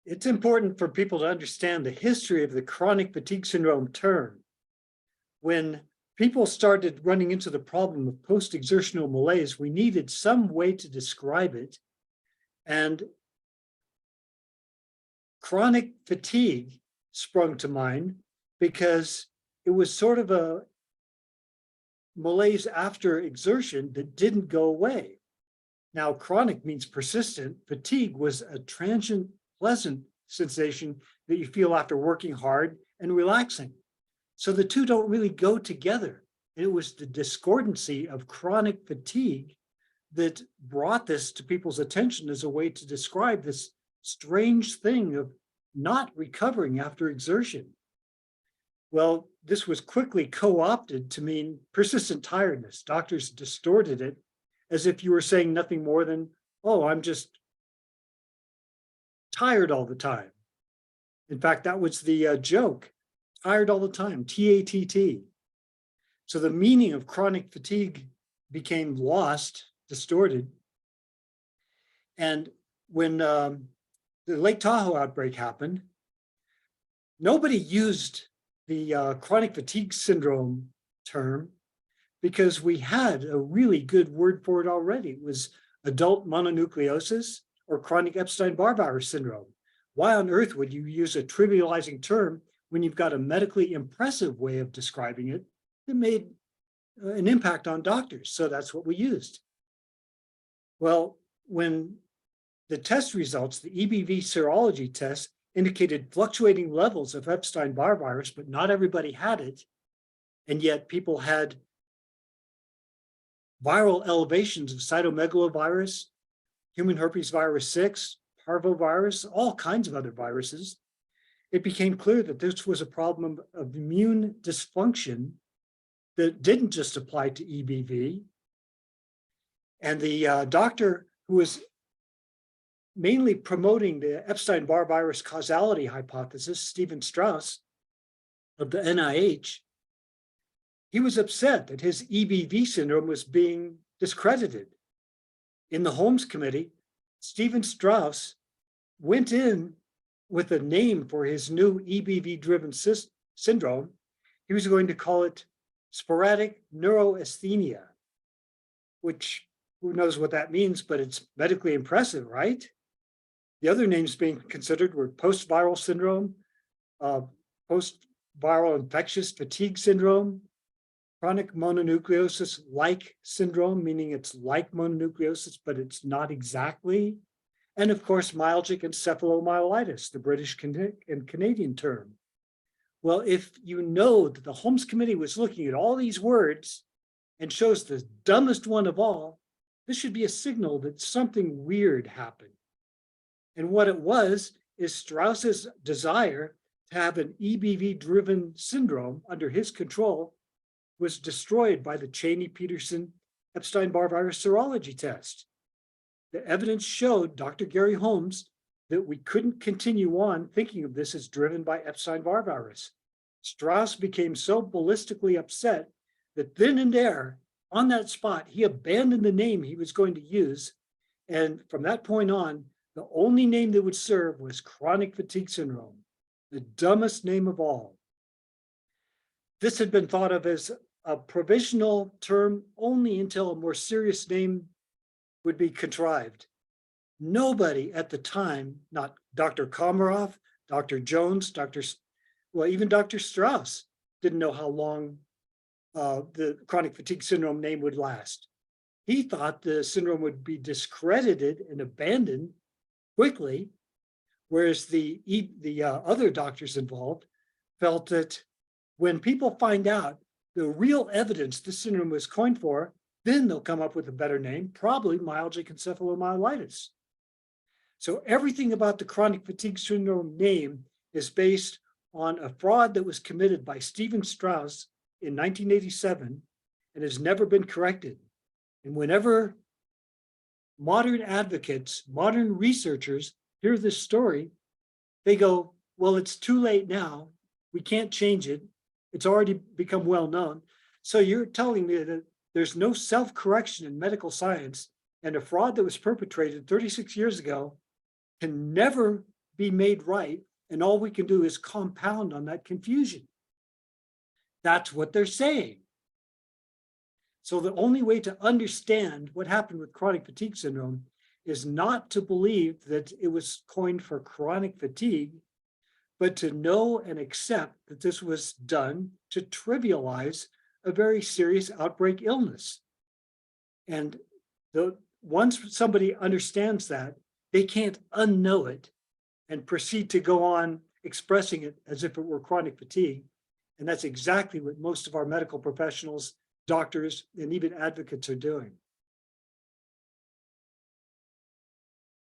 It's important for people to understand the history of the chronic fatigue syndrome term. When people started running into the problem of post-exertional malaise, we needed some way to describe it. And chronic fatigue sprung to mind because it was sort of a malaise after exertion that didn't go away. Now, chronic means persistent. Fatigue was a transient, pleasant sensation that you feel after working hard and relaxing. So the two don't really go together. It was the discordancy of chronic fatigue that brought this to people's attention as a way to describe this strange thing of not recovering after exertion. Well, this was quickly co-opted to mean persistent tiredness. Doctors distorted it as if you were saying nothing more than, oh, I'm just tired all the time. In fact, that was the joke, tired all the time, T-A-T-T. So the meaning of chronic fatigue became lost, distorted. And when the Lake Tahoe outbreak happened, nobody used the chronic fatigue syndrome term because we had a really good word for it already. It was adult mononucleosis or chronic Epstein-Barr virus syndrome. Why on earth would you use a trivializing term when you've got a medically impressive way of describing it that made an impact on doctors? So that's what we used. Well, when the test results, the EBV serology test, indicated fluctuating levels of Epstein-Barr virus, but not everybody had it. And yet people had viral elevations of cytomegalovirus, human herpes virus 6, parvovirus, all kinds of other viruses. It became clear that this was a problem of immune dysfunction that didn't just apply to EBV. And the doctor who was mainly promoting the Epstein-Barr virus causality hypothesis, Stephen Strauss of the NIH, he was upset that his EBV syndrome was being discredited. In the Holmes Committee, Stephen Strauss went in with a name for his new EBV-driven syndrome. He was going to call it sporadic neuroasthenia, which who knows what that means, but it's medically impressive, right? The other names being considered were post-viral syndrome, post-viral infectious fatigue syndrome, chronic mononucleosis-like syndrome, meaning it's like mononucleosis, but it's not exactly. And of course, myalgic encephalomyelitis, the British and Canadian term. Well, if you know that the Holmes Committee was looking at all these words and chose the dumbest one of all, this should be a signal that something weird happened. And what it was is Strauss's desire to have an EBV-driven syndrome under his control was destroyed by the Cheney-Peterson Epstein-Barr virus serology test. The evidence showed Dr. Gary Holmes that we couldn't continue on thinking of this as driven by Epstein-Barr virus. Strauss became so ballistically upset that then and there, on that spot, he abandoned the name he was going to use. And from that point on, the only name that would serve was chronic fatigue syndrome, the dumbest name of all. This had been thought of as a provisional term only until a more serious name would be contrived. Nobody at the time, not Dr. Komarov, Dr. Jones, even Dr. Strauss didn't know how long the chronic fatigue syndrome name would last. He thought the syndrome would be discredited and abandoned quickly, whereas the other doctors involved felt that when people find out the real evidence this syndrome was coined for, then they'll come up with a better name, probably myalgic encephalomyelitis. So everything about the chronic fatigue syndrome name is based on a fraud that was committed by Stephen Strauss in 1987 and has never been corrected. And whenever modern advocates, modern researchers hear this story, they go, well, it's too late now. We can't change it. It's already become well known. So you're telling me that there's no self-correction in medical science, and a fraud that was perpetrated 36 years ago can never be made right, and all we can do is compound on that confusion. That's what they're saying. So the only way to understand what happened with chronic fatigue syndrome is not to believe that it was coined for chronic fatigue, but to know and accept that this was done to trivialize a very serious outbreak illness. And once somebody understands that, they can't unknow it and proceed to go on expressing it as if it were chronic fatigue. And that's exactly what most of our medical professionals, doctors, and even advocates are doing.